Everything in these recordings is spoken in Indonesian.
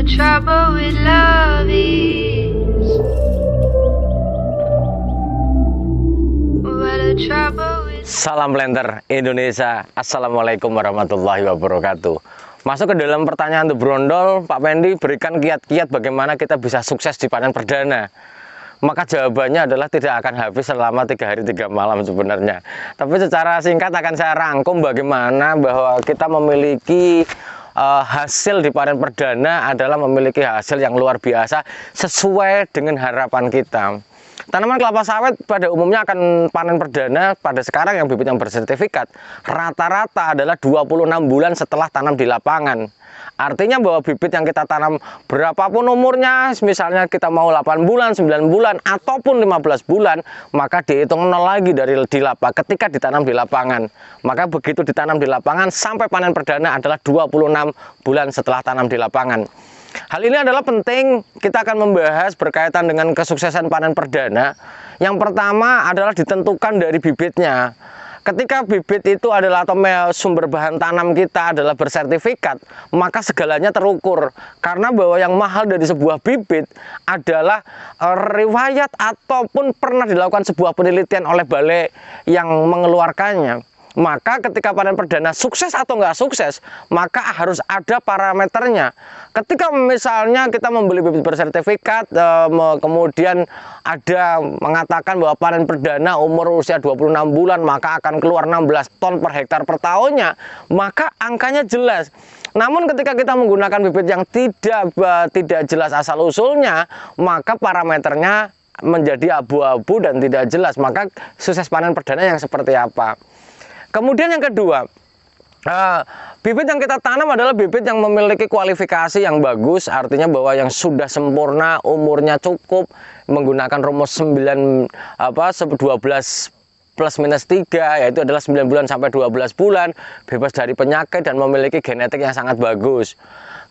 trouble with love is. Where the trouble with. Salam blender Indonesia. Assalamualaikum warahmatullahi wabarakatuh. Masuk ke dalam pertanyaan The Brondol, Pak Pendi berikan kiat-kiat bagaimana kita bisa sukses di panen perdana. Maka jawabannya adalah tidak akan habis selama 3 hari 3 malam sebenarnya. Tapi secara singkat akan saya rangkum bagaimana bahwa kita memiliki hasil di panen perdana adalah memiliki hasil yang luar biasa sesuai dengan harapan kita. Tanaman kelapa sawit pada umumnya akan panen perdana pada sekarang yang bibit yang bersertifikat rata-rata adalah 26 bulan setelah tanam di lapangan. Artinya bahwa bibit yang kita tanam berapapun umurnya, misalnya kita mau 8 bulan, 9 bulan, ataupun 15 bulan, maka dihitung 0 lagi dari di lapangan ketika ditanam di lapangan. Maka begitu ditanam di lapangan sampai panen perdana adalah 26 bulan setelah tanam di lapangan. Hal ini adalah penting, kita akan membahas berkaitan dengan kesuksesan panen perdana. Yang pertama adalah ditentukan dari bibitnya. Ketika bibit itu adalah atau sumber bahan tanam kita adalah bersertifikat, maka segalanya terukur. Karena bahwa yang mahal dari sebuah bibit adalah riwayat ataupun pernah dilakukan sebuah penelitian oleh balai yang mengeluarkannya. Maka ketika panen perdana sukses atau nggak sukses, maka harus ada parameternya. Ketika misalnya kita membeli bibit bersertifikat, kemudian ada mengatakan bahwa panen perdana umur usia 26 bulan, maka akan keluar 16 ton per hektar per tahunnya, maka angkanya jelas. Namun ketika kita menggunakan bibit yang tidak jelas asal-usulnya, maka parameternya menjadi abu-abu dan tidak jelas. Maka sukses panen perdana yang seperti apa? Kemudian yang kedua, bibit yang kita tanam adalah bibit yang memiliki kualifikasi yang bagus, artinya bahwa yang sudah sempurna, umurnya cukup, menggunakan rumus 12 plus minus 3, yaitu adalah 9 bulan sampai 12 bulan, bebas dari penyakit dan memiliki genetik yang sangat bagus.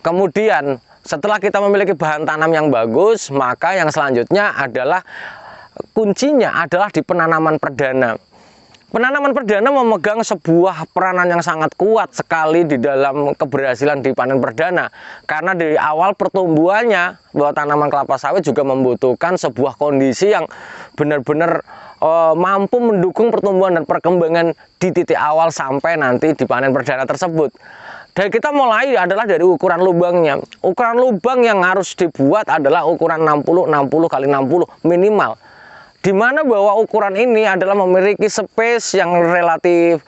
Kemudian setelah kita memiliki bahan tanam yang bagus, maka yang selanjutnya adalah kuncinya adalah di penanaman perdana. Penanaman perdana memegang sebuah peranan yang sangat kuat sekali di dalam keberhasilan di panen perdana. Karena di awal pertumbuhannya, bahwa tanaman kelapa sawit juga membutuhkan sebuah kondisi yang benar-benar mampu mendukung pertumbuhan dan perkembangan di titik awal sampai nanti di panen perdana tersebut. Dan kita mulai adalah dari ukuran lubangnya. Ukuran lubang yang harus dibuat adalah ukuran 60 kali 60 minimal. Di mana bahwa ukuran ini adalah memiliki space yang relatif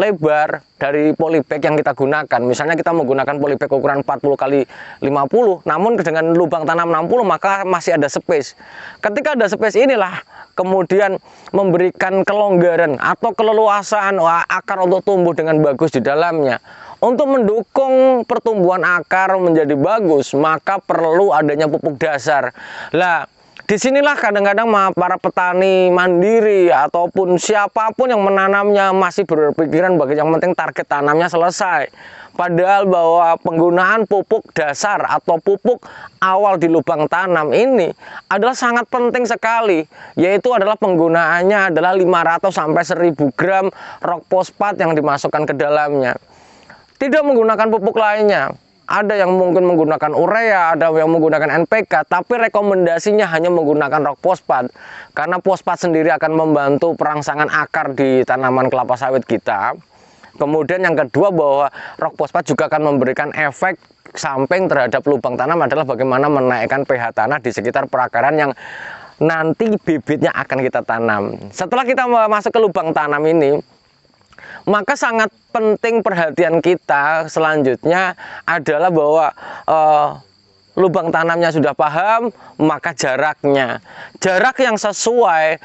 lebar dari polybag yang kita gunakan. Misalnya kita menggunakan polybag ukuran 40 kali 50, namun dengan lubang tanam 60 maka masih ada space. Ketika ada space inilah kemudian memberikan kelonggaran atau keleluasaan akar untuk tumbuh dengan bagus di dalamnya. Untuk mendukung pertumbuhan akar menjadi bagus, maka perlu adanya pupuk dasar. Lah, disinilah kadang-kadang para petani mandiri ataupun siapapun yang menanamnya masih berpikiran bagi yang penting target tanamnya selesai. Padahal bahwa penggunaan pupuk dasar atau pupuk awal di lubang tanam ini adalah sangat penting sekali. Yaitu adalah penggunaannya adalah 500 sampai 1000 gram rock fosfat yang dimasukkan ke dalamnya. Tidak menggunakan pupuk lainnya. Ada yang mungkin menggunakan urea, ada yang menggunakan NPK, tapi rekomendasinya hanya menggunakan rock fosfat. Karena fosfat sendiri akan membantu perangsangan akar di tanaman kelapa sawit kita. Kemudian yang kedua bahwa rock fosfat juga akan memberikan efek samping terhadap lubang tanam adalah bagaimana menaikkan pH tanah di sekitar perakaran yang nanti bibitnya akan kita tanam. Setelah kita masuk ke lubang tanam ini, maka sangat penting perhatian kita selanjutnya adalah bahwa lubang tanamnya sudah paham, maka jarak yang sesuai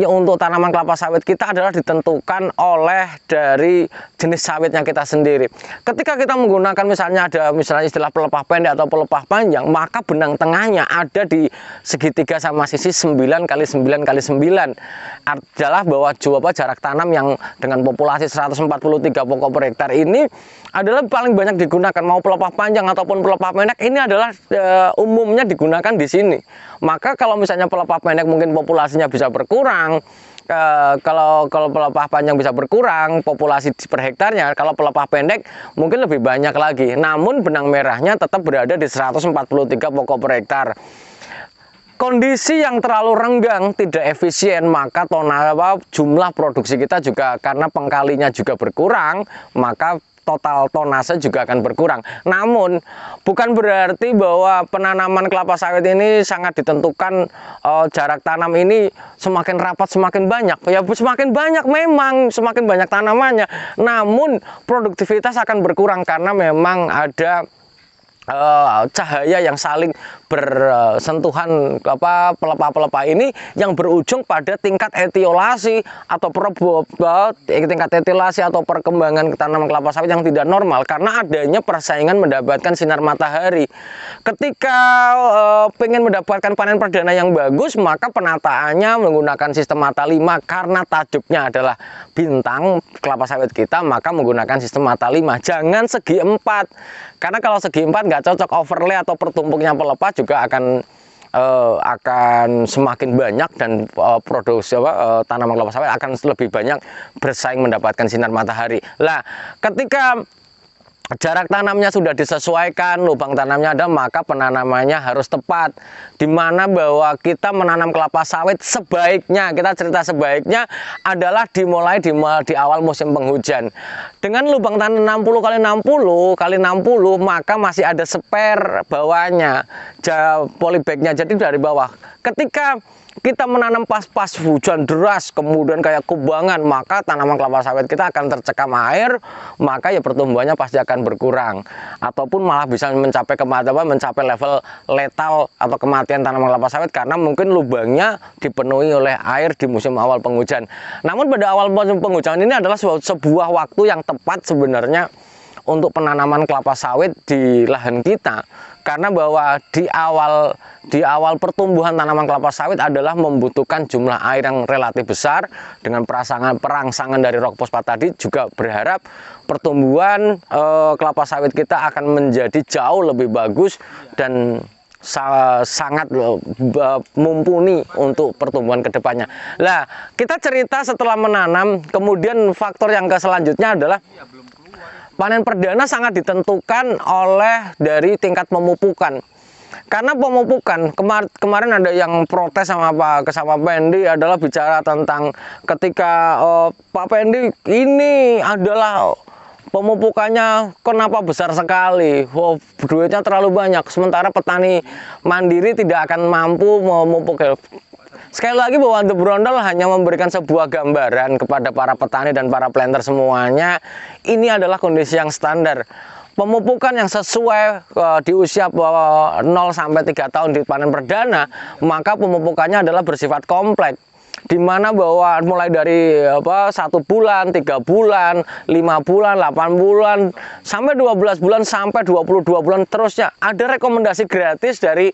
untuk tanaman kelapa sawit kita adalah ditentukan oleh dari jenis sawitnya kita sendiri. Ketika kita menggunakan misalnya istilah pelepah pendek atau pelepah panjang, maka benang tengahnya ada di segitiga sama sisi 9 kali 9 kali 9 adalah bahwa jarak tanam yang dengan populasi 143 pokok per hektar ini adalah paling banyak digunakan, mau pelepah panjang ataupun pelepah pendek ini adalah umumnya digunakan di sini. Maka kalau misalnya pelepah pendek mungkin populasinya bisa berkurang, kalau pelepah panjang bisa berkurang populasi per hektarnya, kalau pelepah pendek mungkin lebih banyak lagi. Namun benang merahnya tetap berada di 143 pokok per hektar. Kondisi yang terlalu renggang, tidak efisien, maka jumlah produksi kita juga karena pengkalinya juga berkurang, maka total tonase juga akan berkurang. Namun bukan berarti bahwa penanaman kelapa sawit ini sangat ditentukan jarak tanam ini semakin rapat semakin banyak. Ya semakin banyak memang semakin banyak tanamannya. Namun produktivitas akan berkurang karena memang ada cahaya yang saling bersentuhan pelepah-pelepah ini yang berujung pada tingkat etiolasi atau tingkat etiolasi atau perkembangan tanaman kelapa sawit yang tidak normal karena adanya persaingan mendapatkan sinar matahari. Ketika pengen mendapatkan panen perdana yang bagus, maka penataannya menggunakan sistem mata 5 karena tajuknya adalah bintang kelapa sawit kita, maka menggunakan sistem mata 5. Jangan segi 4. Karena kalau segi 4 nggak cocok, overlay atau pertumpuknya pelepah juga akan semakin banyak dan produksi tanaman kelapa sawit akan lebih banyak bersaing mendapatkan sinar matahari. Lah, ketika jarak tanamnya sudah disesuaikan, lubang tanamnya ada, maka penanamannya harus tepat. Dimana bahwa kita menanam kelapa sawit sebaiknya, kita cerita sebaiknya adalah dimulai di awal musim penghujan. Dengan lubang tanam 60 kali 60 kali 60, maka masih ada spare bawahnya, polybagnya, jadi dari bawah. Ketika kita menanam pas-pas hujan deras, kemudian kayak kubangan, maka tanaman kelapa sawit kita akan tercekam air, maka ya pertumbuhannya pasti akan berkurang, ataupun malah bisa mencapai mencapai level letal atau kematian tanaman kelapa sawit karena mungkin lubangnya dipenuhi oleh air di musim awal penghujan. Namun pada awal musim penghujan ini adalah sebuah waktu yang tepat sebenarnya untuk penanaman kelapa sawit di lahan kita, karena bahwa di awal pertumbuhan tanaman kelapa sawit adalah membutuhkan jumlah air yang relatif besar. Dengan perangsangan dari rok fosfat tadi juga berharap pertumbuhan kelapa sawit kita akan menjadi jauh lebih bagus dan sangat mumpuni untuk pertumbuhan kedepannya. Nah, kita cerita setelah menanam, kemudian faktor yang selanjutnya adalah panen perdana sangat ditentukan oleh dari tingkat pemupukan. Karena pemupukan, kemarin ada yang protes sama Pak Pendi adalah bicara tentang ketika Pak Pendi ini adalah pemupukannya kenapa besar sekali, duitnya terlalu banyak, sementara petani mandiri tidak akan mampu memupuk. Sekali lagi bahwa The Brondol hanya memberikan sebuah gambaran kepada para petani dan para planter semuanya. Ini adalah kondisi yang standar. Pemupukan yang sesuai di usia 0 sampai 3 tahun di panen perdana, maka pemupukannya adalah bersifat kompleks. Di mana bahwa mulai dari 1 bulan, 3 bulan, 5 bulan, 8 bulan, sampai 12 bulan, sampai 22 bulan terusnya. Ada rekomendasi gratis dari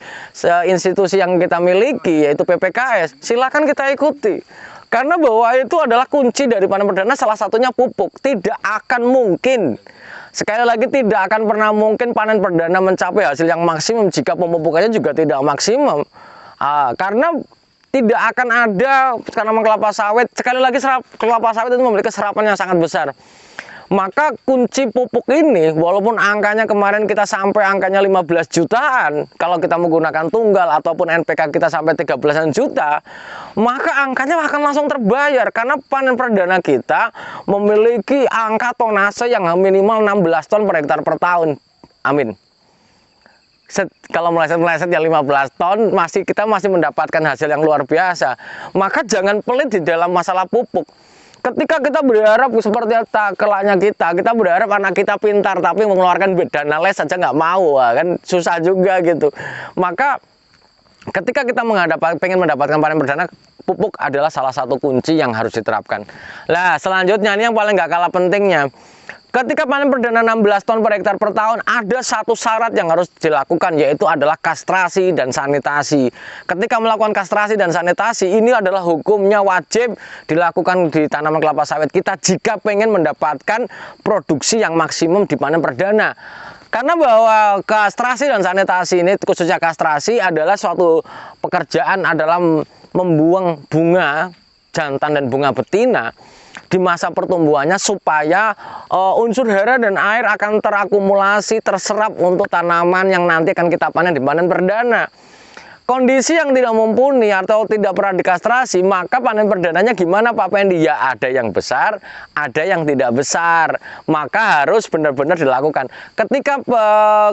institusi yang kita miliki, yaitu PPKS. Silakan kita ikuti. Karena bahwa itu adalah kunci dari panen perdana, salah satunya pupuk. Tidak akan mungkin, sekali lagi tidak akan pernah mungkin panen perdana mencapai hasil yang maksimum jika pemupukannya juga tidak maksimum. Karena tidak akan ada tanaman kelapa sawit, sekali lagi kelapa sawit itu memiliki serapan yang sangat besar. Maka kunci pupuk ini, walaupun angkanya kemarin kita sampai angkanya 15 jutaan, kalau kita menggunakan tunggal ataupun NPK kita sampai 13 juta, maka angkanya akan langsung terbayar karena panen perdana kita memiliki angka tonase yang minimal 16 ton per hektar per tahun. Amin. Kalau meleset-meleset ya 15 ton, kita masih mendapatkan hasil yang luar biasa. Maka jangan pelit di dalam masalah pupuk. Ketika kita berharap seperti kelaknya kita berharap anak kita pintar tapi mengeluarkan dana les saja nggak mau, kan susah juga gitu. Maka ketika kita pengen mendapatkan panen perdana, pupuk adalah salah satu kunci yang harus diterapkan. Nah, selanjutnya ini yang paling nggak kalah pentingnya. Ketika panen perdana 16 ton per hektar per tahun, ada satu syarat yang harus dilakukan, yaitu adalah kastrasi dan sanitasi. Ketika melakukan kastrasi dan sanitasi, ini adalah hukumnya wajib dilakukan di tanaman kelapa sawit kita jika pengen mendapatkan produksi yang maksimum di panen perdana. Karena bahwa kastrasi dan sanitasi ini, khususnya kastrasi, adalah suatu pekerjaan adalah membuang bunga jantan dan bunga betina di masa pertumbuhannya, supaya unsur hara dan air akan terakumulasi, terserap untuk tanaman yang nanti akan kita panen di panen perdana. Kondisi yang tidak mumpuni atau tidak pernah dikastrasi, maka panen perdananya gimana Pak Pendi? Ya ada yang besar, ada yang tidak besar. Maka harus benar-benar dilakukan. Ketika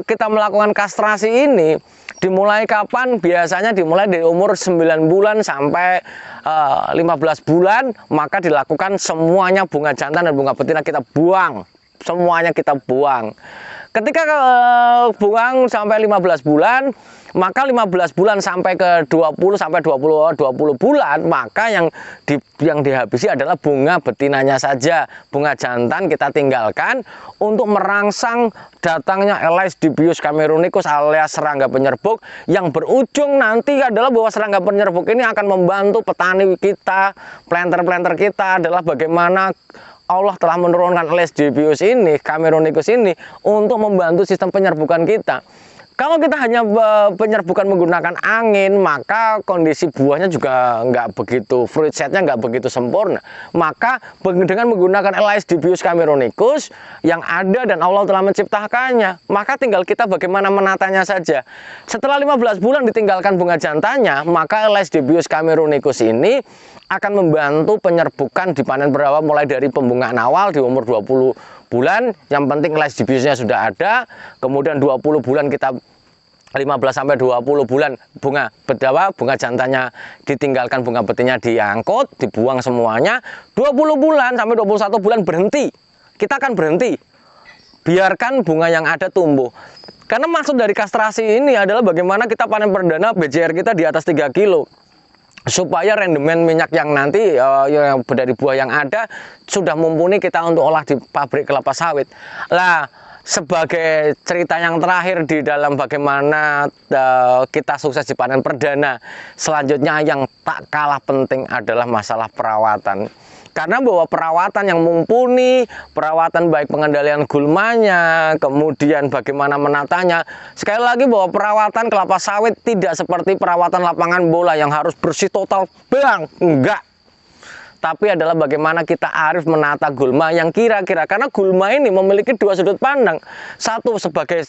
kita melakukan kastrasi ini, dimulai kapan? Biasanya dimulai dari umur 9 bulan sampai 15 bulan, maka dilakukan semuanya bunga jantan dan bunga betina kita buang. Semuanya kita buang. Ketika buang sampai 15 bulan, maka 15 bulan sampai ke 20 sampai 20 bulan, maka yang dihabisi adalah bunga betinanya saja. Bunga jantan kita tinggalkan untuk merangsang datangnya Aedes camerunicus alias serangga penyerbuk, yang berujung nanti adalah bahwa serangga penyerbuk ini akan membantu petani kita, planter-planter kita, adalah bagaimana Allah telah menurunkan Aedes camerunicus ini untuk membantu sistem penyerbukan kita. Kalau kita hanya penyerbukan menggunakan angin, maka kondisi buahnya juga nggak begitu, fruit setnya nggak begitu sempurna. Maka dengan menggunakan Aedes camerunicus yang ada dan Allah telah menciptakannya, maka tinggal kita bagaimana menatanya saja. Setelah 15 bulan ditinggalkan bunga jantannya, maka Aedes camerunicus ini akan membantu penyerbukan di panen berawal mulai dari pembungaan awal di umur 20 bulan. Yang penting Aedes sudah ada. Kemudian 20 bulan kita 15 sampai 20 bulan bunga jantannya ditinggalkan, bunga betinanya diangkut, dibuang semuanya. 20 bulan sampai 21 bulan berhenti. Kita akan berhenti. Biarkan bunga yang ada tumbuh. Karena maksud dari kastrasi ini adalah bagaimana kita panen perdana BJR kita di atas 3 kilo. Supaya rendemen minyak yang nanti yang dari buah yang ada sudah mumpuni kita untuk olah di pabrik kelapa sawit. Lah, sebagai cerita yang terakhir di dalam bagaimana kita sukses di panen perdana, selanjutnya yang tak kalah penting adalah masalah perawatan. Karena bahwa perawatan yang mumpuni, perawatan baik pengendalian gulmanya, kemudian bagaimana menatanya. Sekali lagi bahwa perawatan kelapa sawit tidak seperti perawatan lapangan bola yang harus bersih total, bang, enggak. Tapi adalah bagaimana kita arif menata gulma yang kira-kira, karena gulma ini memiliki dua sudut pandang. Satu sebagai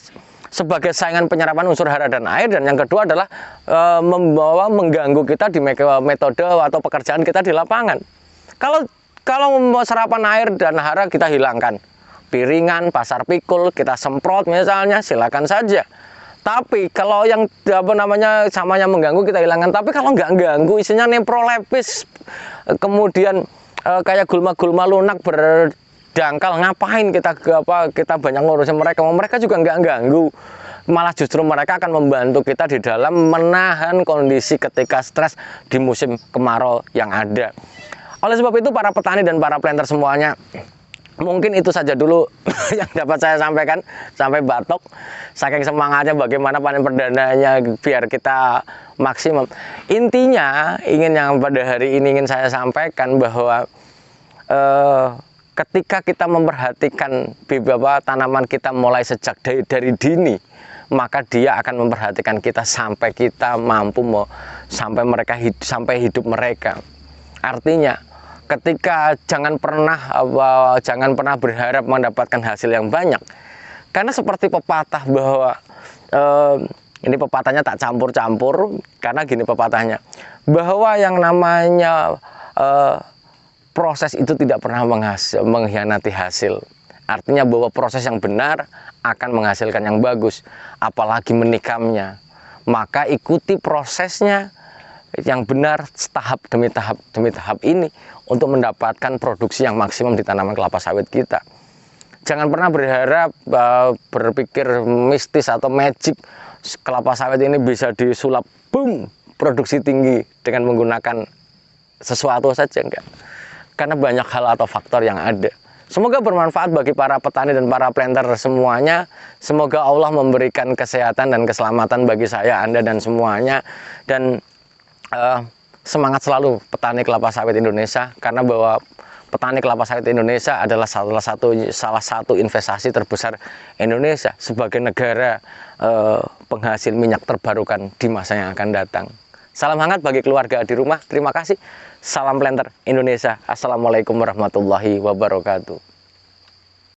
saingan penyerapan unsur hara dan air, dan yang kedua adalah mengganggu kita di metode atau pekerjaan kita di lapangan. Kalau mau serapan air dan hara kita hilangkan, piringan, pasar pikul kita semprot misalnya, silakan saja. Tapi kalau yang samanya mengganggu kita hilangkan. Tapi kalau nggak ganggu, isinya neprolepis, kemudian kayak gulma-gulma lunak berdangkal, ngapain kita banyak ngurusin mereka? Mereka juga nggak ganggu. Malah justru mereka akan membantu kita di dalam menahan kondisi ketika stres di musim kemarau yang ada. Oleh sebab itu para petani dan para planter semuanya, mungkin itu saja dulu yang dapat saya sampaikan, sampai batok saking semangatnya bagaimana panen perdananya biar kita maksimum. Intinya yang pada hari ini ingin saya sampaikan bahwa ketika kita memperhatikan tanaman kita mulai sejak dari dini, maka dia akan memperhatikan kita sampai kita mampu sampai hidup mereka. Artinya ketika jangan pernah berharap mendapatkan hasil yang banyak, karena seperti pepatah bahwa ini pepatahnya tak campur-campur, karena gini pepatahnya, bahwa yang namanya proses itu tidak pernah mengkhianati hasil. Artinya bahwa proses yang benar akan menghasilkan yang bagus, apalagi menikamnya. Maka ikuti prosesnya yang benar tahap demi tahap ini untuk mendapatkan produksi yang maksimum di tanaman kelapa sawit kita. Jangan pernah berharap berpikir mistis atau magic kelapa sawit ini bisa disulap, boom, produksi tinggi dengan menggunakan sesuatu saja, enggak. Karena banyak hal atau faktor yang ada. Semoga bermanfaat bagi para petani dan para planter semuanya. Semoga Allah memberikan kesehatan dan keselamatan bagi saya, Anda, dan semuanya. Dan semangat selalu petani kelapa sawit Indonesia, karena bahwa petani kelapa sawit Indonesia adalah salah satu investasi terbesar Indonesia sebagai negara penghasil minyak terbarukan di masa yang akan datang. Salam hangat bagi keluarga di rumah. Terima kasih. Salam planter Indonesia. Assalamualaikum warahmatullahi wabarakatuh.